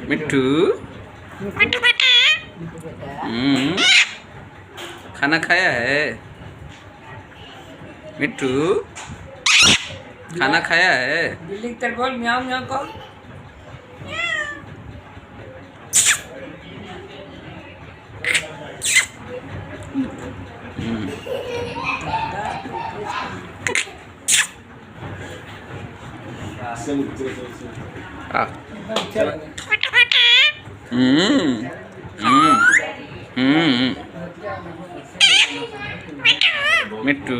मिट्टू खाना खाया है? मिट्टू खाना खाया है? बिल्ली की तरह बोल म्याऊं म्याऊं को। आ मिट्टू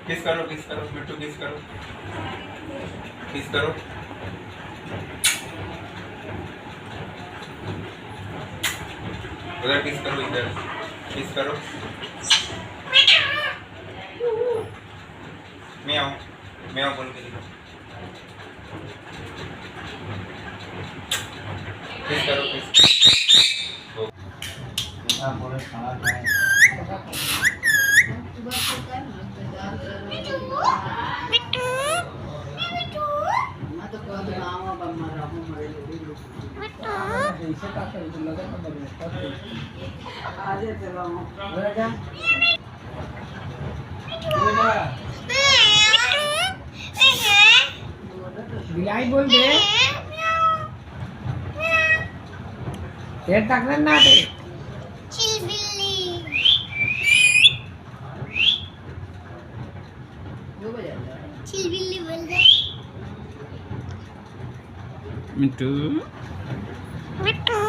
किस करो मिट्टू किस करो उधर किस करो इधर किस करो म्याऊं म्याऊं बोल के दिखाओ किस करो बिलाई बोल दे तक ना दे चिलबिल्ली बोल दे मिट्टू मिट्टू